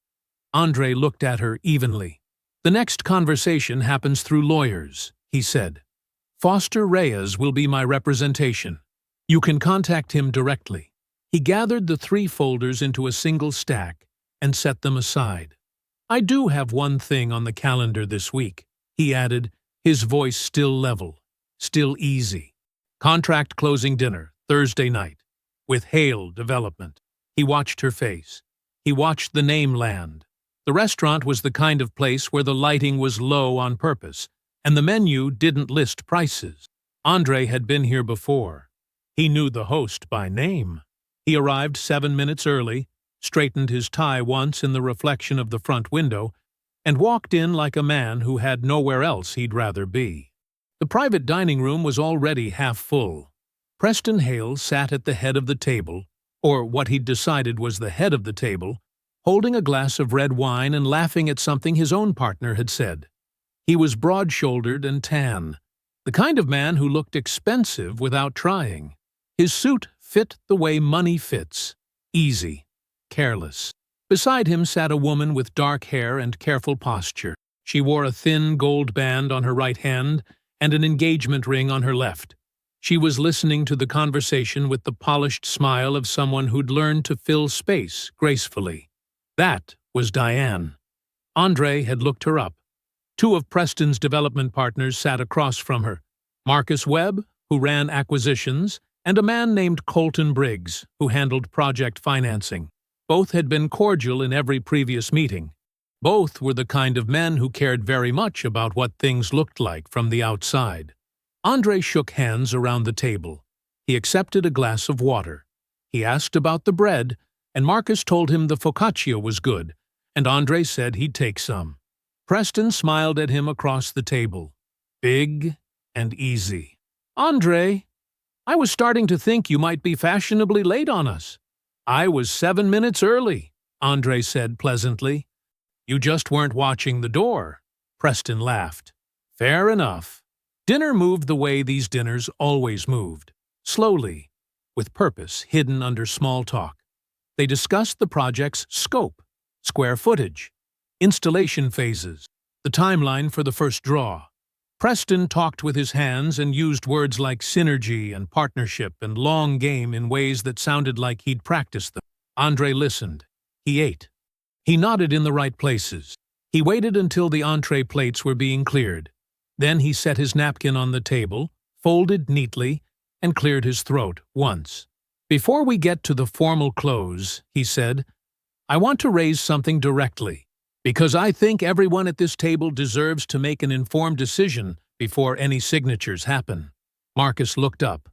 Andre looked at her evenly. The next conversation happens through lawyers, he said. Foster Reyes will be my representation. You can contact him directly. He gathered the 3 folders into a single stack and set them aside. I do have one thing on the calendar this week, he added, his voice still level, still easy. Contract closing dinner, Thursday night, with Hale Development. He watched her face. He watched the name land. The restaurant was the kind of place where the lighting was low on purpose, and the menu didn't list prices. Andre had been here before. He knew the host by name. He arrived 7 minutes early, straightened his tie once in the reflection of the front window, and walked in like a man who had nowhere else he'd rather be. The private dining room was already half full. Preston Hale sat at the head of the table, or what he'd decided was the head of the table, holding a glass of red wine and laughing at something his own partner had said. He was broad-shouldered and tan, the kind of man who looked expensive without trying. His suit fit the way money fits, easy, careless. Beside him sat a woman with dark hair and careful posture. She wore a thin gold band on her right hand and an engagement ring on her left. She was listening to the conversation with the polished smile of someone who'd learned to fill space gracefully. That was Diane. Andre had looked her up. 2 of Preston's development partners sat across from her, Marcus Webb, who ran acquisitions, and a man named Colton Briggs, who handled project financing. Both had been cordial in every previous meeting. Both were the kind of men who cared very much about what things looked like from the outside. Andre shook hands around the table. He accepted a glass of water. He asked about the bread, and Marcus told him the focaccia was good, and Andre said he'd take some. Preston smiled at him across the table. Big and easy. Andre, I was starting to think you might be fashionably late on us. I was 7 minutes early, Andre said pleasantly. You just weren't watching the door. Preston laughed. Fair enough. Dinner moved the way these dinners always moved. Slowly, with purpose hidden under small talk. They discussed the project's scope, square footage, installation phases, the timeline for the first draw. Preston talked with his hands and used words like synergy and partnership and long game in ways that sounded like he'd practiced them. Andre listened. He ate. He nodded in the right places. He waited until the entree plates were being cleared. Then he set his napkin on the table, folded neatly, and cleared his throat once. Before we get to the formal close, he said, I want to raise something directly, because I think everyone at this table deserves to make an informed decision before any signatures happen. Marcus looked up.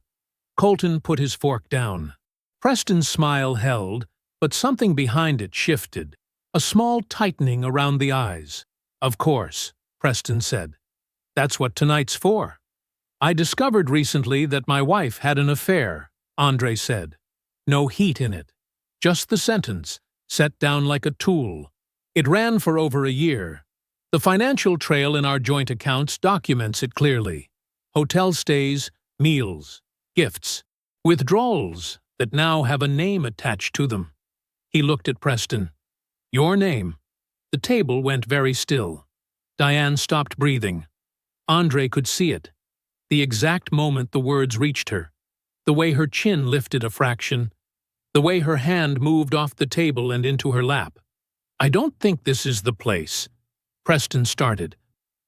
Colton put his fork down. Preston's smile held, but something behind it shifted, a small tightening around the eyes. Of course, Preston said. That's what tonight's for. I discovered recently that my wife had an affair, Andre said. No heat in it. Just the sentence, set down like a tool. It ran for over a year. The financial trail in our joint accounts documents it clearly. Hotel stays, meals, gifts, withdrawals that now have a name attached to them. He looked at Preston. Your name. The table went very still. Diane stopped breathing. Andre could see it. The exact moment the words reached her. The way her chin lifted a fraction. The way her hand moved off the table and into her lap. I don't think this is the place. Preston started.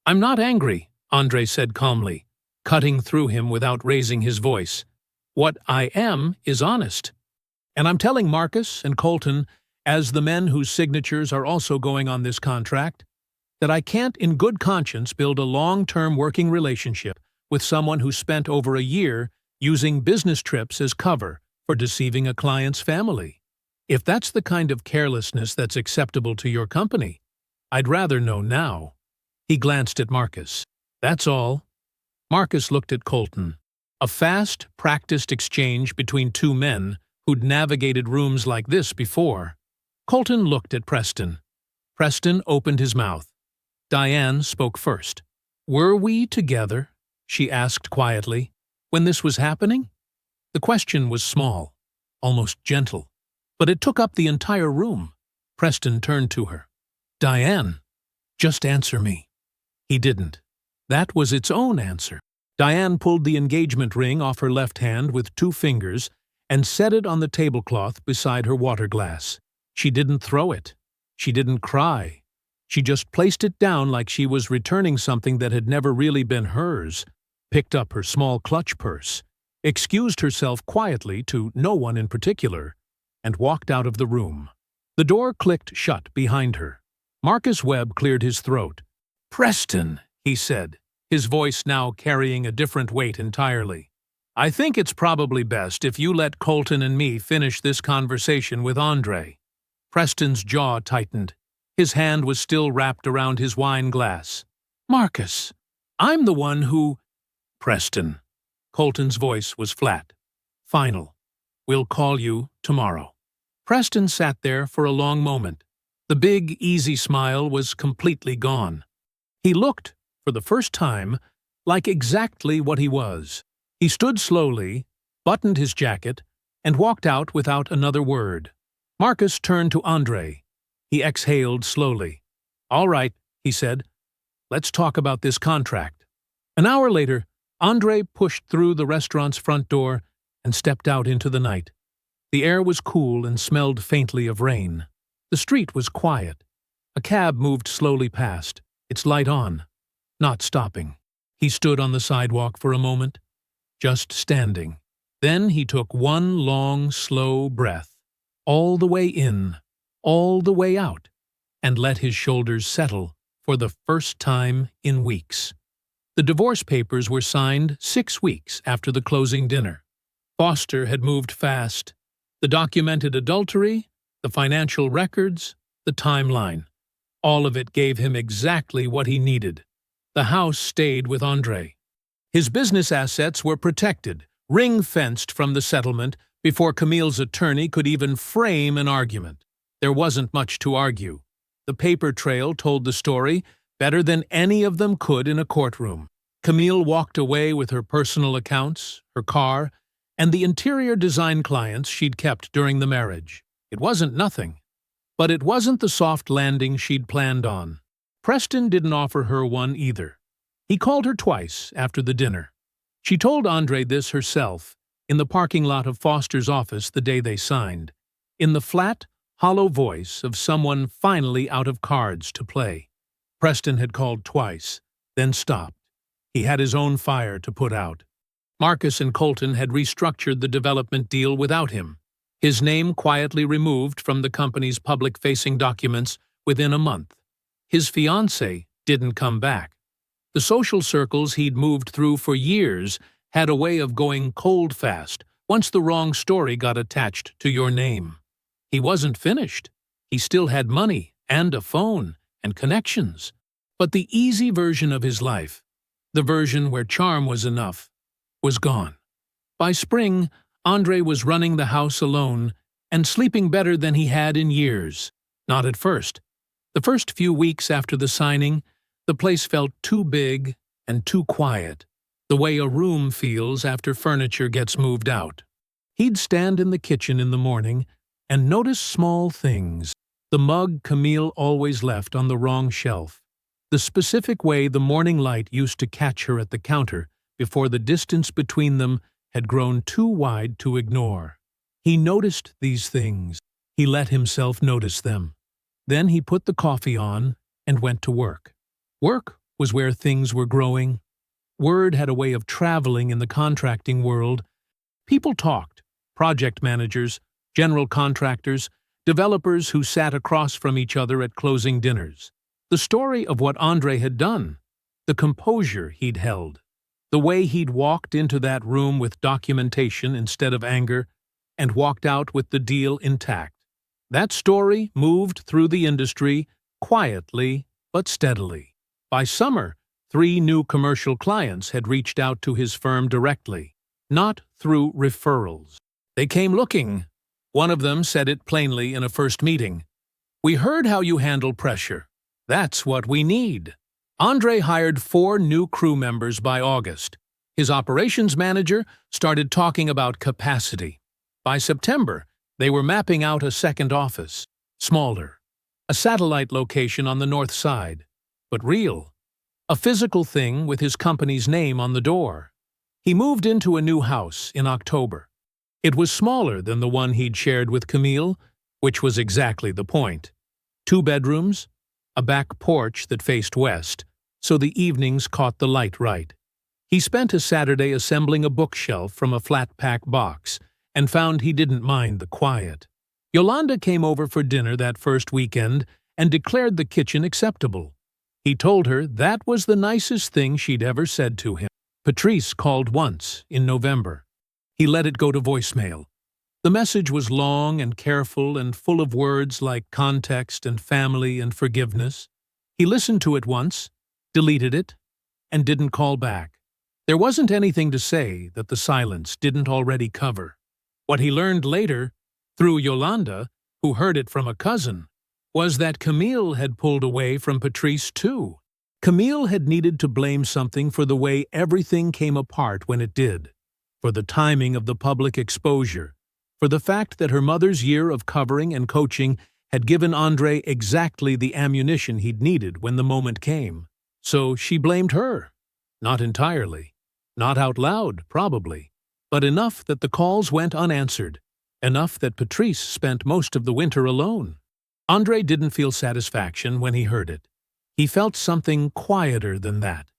I'm not angry, Andre said calmly, cutting through him without raising his voice. What I am is honest. And I'm telling Marcus and Colton, as the men whose signatures are also going on this contract, that I can't in good conscience build a long-term working relationship with someone who spent over a year using business trips as cover for deceiving a client's family. If that's the kind of carelessness that's acceptable to your company, I'd rather know now. He glanced at Marcus. That's all. Marcus looked at Colton. A fast, practiced exchange between two men who'd navigated rooms like this before. Colton looked at Preston. Preston opened his mouth. Diane spoke first. Were we together, she asked quietly, when this was happening? The question was small, almost gentle, but it took up the entire room. Preston turned to her. Diane, just answer me. He didn't. That was its own answer. Diane pulled the engagement ring off her left hand with 2 fingers and set it on the tablecloth beside her water glass. She didn't throw it. She didn't cry. She just placed it down like she was returning something that had never really been hers, picked up her small clutch purse, excused herself quietly to no one in particular, and walked out of the room. The door clicked shut behind her. Marcus Webb cleared his throat. Preston, he said, his voice now carrying a different weight entirely. I think it's probably best if you let Colton and me finish this conversation with Andre. Preston's jaw tightened. His hand was still wrapped around his wine glass. Marcus, I'm the one who… Preston. Colton's voice was flat. Final. We'll call you tomorrow. Preston sat there for a long moment. The big, easy smile was completely gone. He looked, for the first time, like exactly what he was. He stood slowly, buttoned his jacket, and walked out without another word. Marcus turned to Andre. He exhaled slowly. All right, he said. Let's talk about this contract. An hour later, Andre pushed through the restaurant's front door and stepped out into the night. The air was cool and smelled faintly of rain. The street was quiet. A cab moved slowly past, its light on, not stopping. He stood on the sidewalk for a moment, just standing. Then he took one long, slow breath, all the way in, all the way out, and let his shoulders settle for the first time in weeks. The divorce papers were signed 6 weeks after the closing dinner. Foster had moved fast. The documented adultery, the financial records, the timeline. All of it gave him exactly what he needed. The house stayed with Andre. His business assets were protected, ring-fenced from the settlement before Camille's attorney could even frame an argument. There wasn't much to argue. The paper trail told the story better than any of them could in a courtroom. Camille walked away with her personal accounts, her car, and the interior design clients she'd kept during the marriage. It wasn't nothing, but it wasn't the soft landing she'd planned on. Preston didn't offer her one either. He called her twice after the dinner. She told Andre this herself, in the parking lot of Foster's office the day they signed, in the flat, hollow voice of someone finally out of cards to play. Preston had called twice, then stopped. He had his own fire to put out. Marcus and Colton had restructured the development deal without him, his name quietly removed from the company's public-facing documents within a month. His fiancée didn't come back. The social circles he'd moved through for years had a way of going cold fast once the wrong story got attached to your name. He wasn't finished. He still had money and a phone and connections. But the easy version of his life, the version where charm was enough, was gone. By spring, Andre was running the house alone and sleeping better than he had in years. Not at first. The first few weeks after the signing, the place felt too big and too quiet, the way a room feels after furniture gets moved out. He'd stand in the kitchen in the morning and notice small things. The mug Camille always left on the wrong shelf. The specific way the morning light used to catch her at the counter before the distance between them had grown too wide to ignore. He noticed these things. He let himself notice them. Then he put the coffee on and went to work. Work was where things were growing. Word had a way of traveling in the contracting world. People talked, project managers, general contractors, developers who sat across from each other at closing dinners. The story of what Andre had done, the composure he'd held, the way he'd walked into that room with documentation instead of anger and walked out with the deal intact. That story moved through the industry quietly but steadily. By summer, 3 new commercial clients had reached out to his firm directly, not through referrals. They came looking. One of them said it plainly in a first meeting. "We heard how you handle pressure. That's what we need." Andre hired 4 new crew members by August. His operations manager started talking about capacity. By September, they were mapping out a second office, smaller, a satellite location on the north side, but real, a physical thing with his company's name on the door. He moved into a new house in October. It was smaller than the one he'd shared with Camille, which was exactly the point. 2 bedrooms, a back porch that faced west, so the evenings caught the light right. He spent a Saturday assembling a bookshelf from a flat-pack box and found he didn't mind the quiet. Yolanda came over for dinner that first weekend and declared the kitchen acceptable. He told her that was the nicest thing she'd ever said to him. Patrice called once, in November. He let it go to voicemail. The message was long and careful and full of words like context and family and forgiveness. He listened to it once, deleted it, and didn't call back. There wasn't anything to say that the silence didn't already cover. What he learned later, through Yolanda, who heard it from a cousin, was that Camille had pulled away from Patrice too. Camille had needed to blame something for the way everything came apart when it did, for the timing of the public exposure, for the fact that her mother's year of covering and coaching had given Andre exactly the ammunition he'd needed when the moment came. So she blamed her. Not entirely. Not out loud, probably. But enough that the calls went unanswered. Enough that Patrice spent most of the winter alone. Andre didn't feel satisfaction when he heard it. He felt something quieter than that.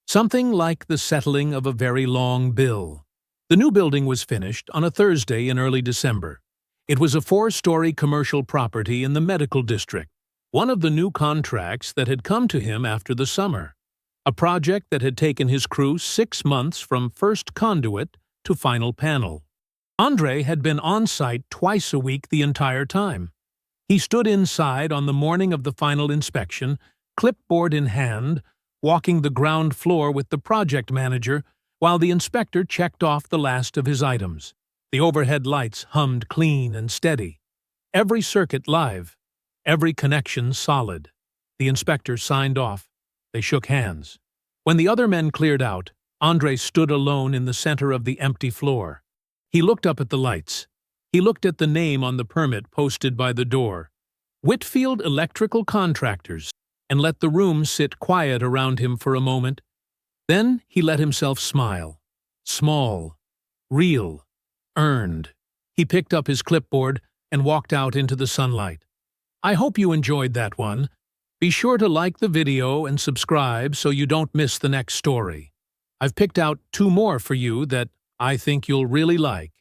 Something like the settling of a very long bill. The new building was finished on a Thursday in early December. It was a 4-story commercial property in the medical district, one of the new contracts that had come to him after the summer. A project that had taken his crew 6 months from first conduit to final panel. Andre had been on site twice a week the entire time. He stood inside on the morning of the final inspection, clipboard in hand, walking the ground floor with the project manager while the inspector checked off the last of his items. The overhead lights hummed clean and steady. Every circuit live. Every connection solid. The inspector signed off. They shook hands. When the other men cleared out, Andre stood alone in the center of the empty floor. He looked up at the lights. He looked at the name on the permit posted by the door. Whitfield Electrical Contractors, and let the room sit quiet around him for a moment. Then he let himself smile. Small. Real. Earned. He picked up his clipboard and walked out into the sunlight. I hope you enjoyed that one. Be sure to like the video and subscribe so you don't miss the next story. I've picked out 2 more for you that I think you'll really like.